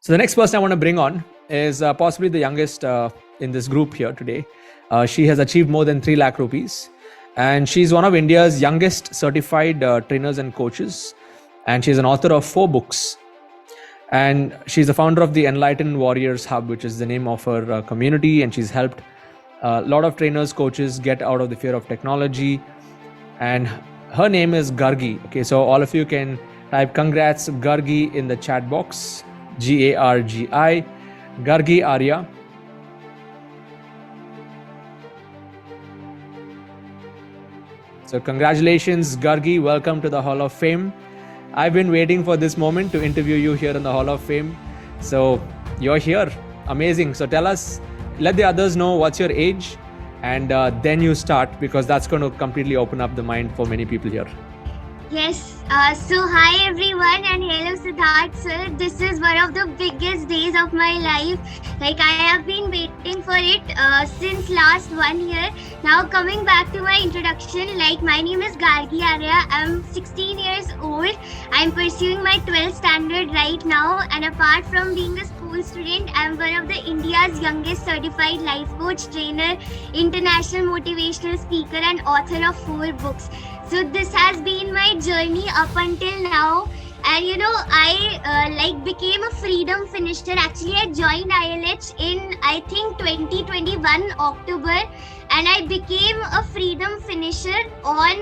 So the next person I want to bring on is possibly the youngest in this group here today. She has achieved more than 3 lakh rupees, and she's one of India's youngest certified trainers and coaches, and she's an author of 4 books. And she's the founder of the Enlightened Warriors Hub, which is the name of her community, and she's helped a lot of trainers, coaches get out of the fear of technology. And her name is Gargi. Okay, so all of you can type congrats Gargi in the chat box. Gargi, Gargi Arya. So congratulations, Gargi. Welcome to the Hall of Fame. I've been waiting for this moment to interview you here in the Hall of Fame. So you're here. Amazing. So tell us, let the others know what's your age, and then you start, because that's going to completely open up the mind for many people here. Yes. So hi everyone, and hello Siddharth sir. This is one of the biggest days of my life. Like, I have been waiting for it since last 1 year. Now coming back to my introduction, like, my name is Gargi Arya. I'm 16 years old. I'm pursuing my 12th standard right now, and apart from being a school student, I'm one of the India's youngest certified life coach, trainer, international motivational speaker, and author of 4 books. So this has been my journey up until now, and I became a freedom finisher. Actually, I joined ILH in, I think, 2021 October, and I became a freedom finisher on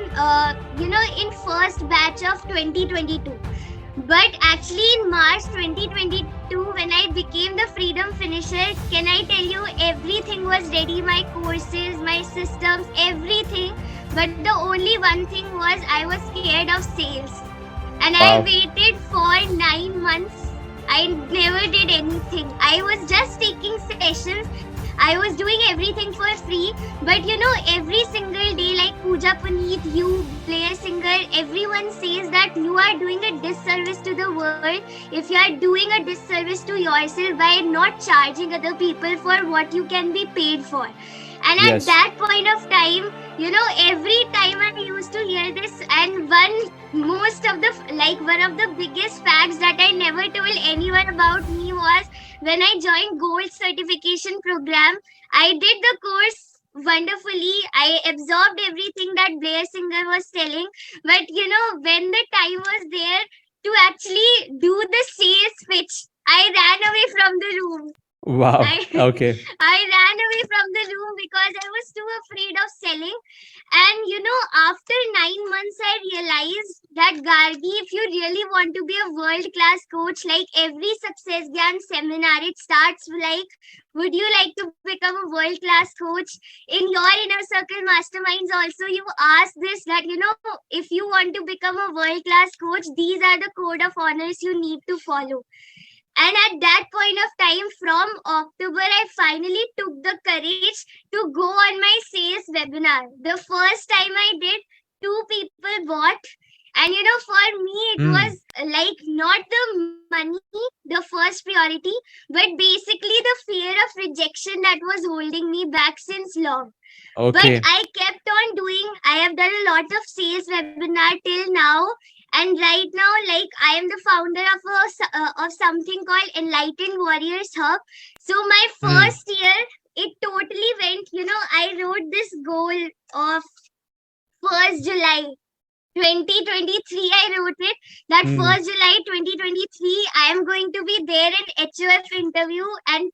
in first batch of 2022. But actually in March 2022, when I became the freedom finisher, can I tell you, everything was ready, my courses, my systems, everything. But the only one thing was, I was scared of sales. And wow. I waited for 9 months. I never did anything. I was just taking sessions. I was doing everything for free. But every single day, like Pooja Puneet, you, Blair Singer, everyone says that you are doing a disservice to the world if you are doing a disservice to yourself by not charging other people for what you can be paid for. And yes. At that point of time, every time I used to hear this, and one of the biggest facts that I never told anyone about me was, when I joined Gold certification program, I did the course wonderfully. I absorbed everything that Blair Singer was telling. But when the time was there to actually do the sales pitch, I ran away from the room. Wow. Okay. I ran away from the room because I was too afraid of selling. And after 9 months, I realized that, Gargi, if you really want to be a world-class coach, like every Success Gyan seminar, it starts like, would you like to become a world-class coach? In your inner circle masterminds also, you ask this, that, if you want to become a world-class coach, these are the code of honors you need to follow. And at that point of time, from October, I finally took the courage to go on my sales webinar. The first time I did, 2 people bought. And for me, it was like not the money, the first priority, but basically the fear of rejection that was holding me back since long. Okay. But I kept on doing. I have done a lot of sales webinar till now. And right now, like, I am the founder of something called Enlightened Warriors Hub. So my first year, it totally went, I wrote this goal of 1st July 2023. I wrote it that 1st July 2023, I am going to be there in HOF interview, and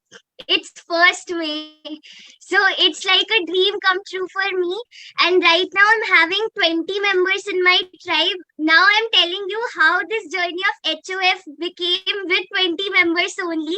it's 1st May. So it's like a dream come true for me. And right now I'm having 20 members in my tribe. Now I'm telling you how this journey of HOF became with 20 members only.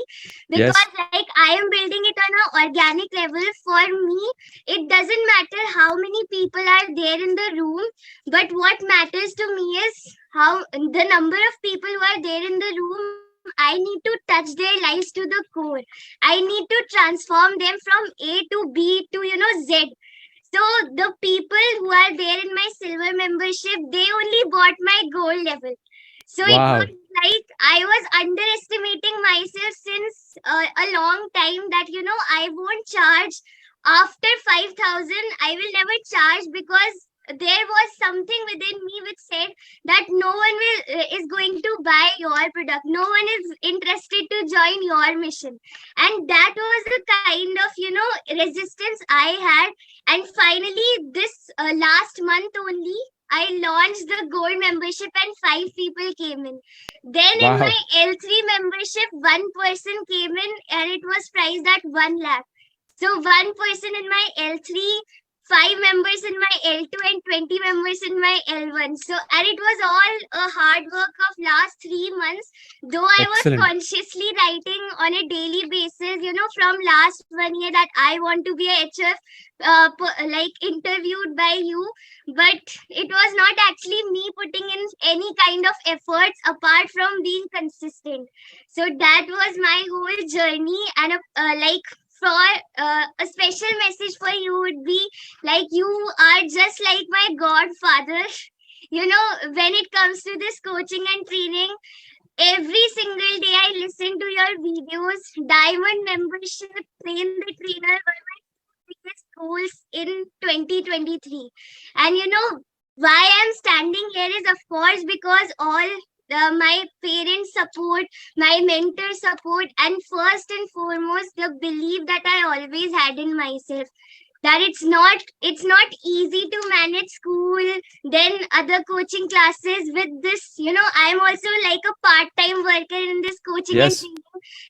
Because like, I am building it on an organic level. For me, it doesn't matter how many people are there in the room, but what matters to me is how the number of people who are there in the room. I need to touch their lives to the core. I need to transform them from A to B to, Z. So the people who are there in my silver membership, they only bought my gold level. So wow. It was like I was underestimating myself since a long time, that, I won't charge after 5,000. I will never charge, because there was something within me which said that no one is going to buy your product, no one is interested to join your mission. And that was the kind of, resistance I had. And finally, this last month only, I launched the gold membership and 5 people came in. Then in my Wow. L3 membership, one person came in and it was priced at 1 lakh. So one person in my L3, 5 members in my L2, and 20 members in my L1. So, and it was all a hard work of last 3 months. Though I was Excellent. consciously writing on a daily basis, from last 1 year that I want to be a HF, like interviewed by you, but it was not actually me putting in any kind of efforts apart from being consistent. So that was my whole journey, and like for a special message for you would be like, you are just like my godfather. When it comes to this coaching and training, every single day I listen to your videos. Diamond membership, train the trainer were my biggest goals in 2023. And why I'm standing here is, of course, because all my parents' support, my mentor support, and first and foremost, the belief that I always had in myself, that it's not easy to manage school, then other coaching classes with this. I'm also like a part-time worker in this coaching and Yes. training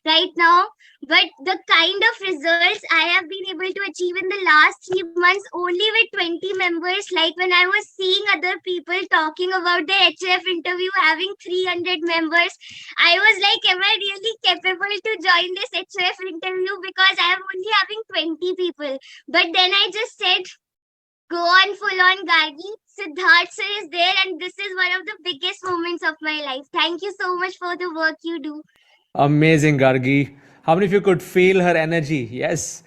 right now. But the kind of results I have been able to achieve in the last 3 months only with 20 members, like when I was seeing other people talking about the HF interview having 300 members, I was like, am I really capable to join this HF interview, because I am only having 20 people. But then I just said, go on full on, Gargi. Siddharth sir is there, and this is one of the biggest moments of my life. Thank you so much for the work you do. Amazing, Gargi. How many of you could feel her energy? Yes.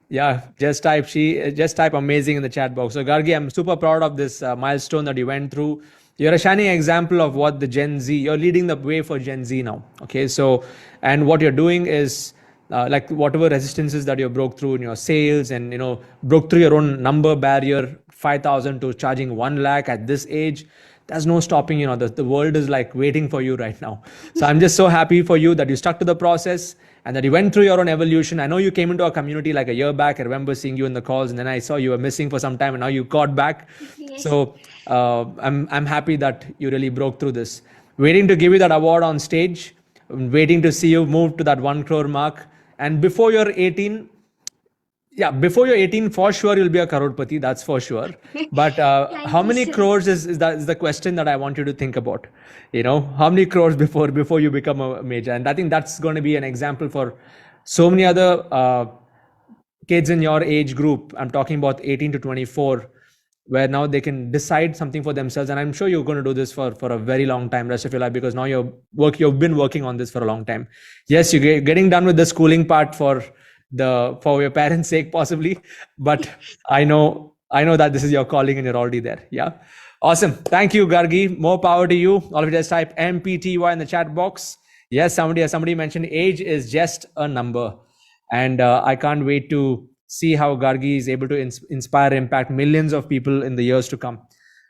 Yeah, just type amazing in the chat box. So Gargi, I'm super proud of this milestone that you went through. You're a shining example of what the Gen Z, you're leading the way for Gen Z now. Okay, so, and what you're doing is like whatever resistances that you broke through in your sales, and broke through your own number barrier, 5,000 to charging 1 lakh at this age. There's no stopping. The world is like waiting for you right now. So I'm just so happy for you that you stuck to the process and that you went through your own evolution. I know you came into our community like a year back. I remember seeing you in the calls, and then I saw you were missing for some time, and now you got back. Yes. So I'm happy that you really broke through this. Waiting to give you that award on stage, waiting to see you move to that 1 crore mark. And before you're 18, before you're 18, for sure you'll be a crorepati, that's for sure. But how you, many sir. crores is the question that I want you to think about. How many crores before you become a major? And I think that's going to be an example for so many other kids in your age group. I'm talking about 18 to 24, where now they can decide something for themselves. And I'm sure you're going to do this for a very long time, rest of your life, because now you've been working on this for a long time. Yes, you're getting done with the schooling part for your parents' sake, possibly, but I know that this is your calling and you're already there. Yeah, awesome. Thank you, Gargi. More power to you. All of you just type MPTY in the chat box. Yes, somebody mentioned age is just a number, and I can't wait to see how Gargi is able to inspire, impact millions of people in the years to come.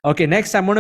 Okay, next I'm going to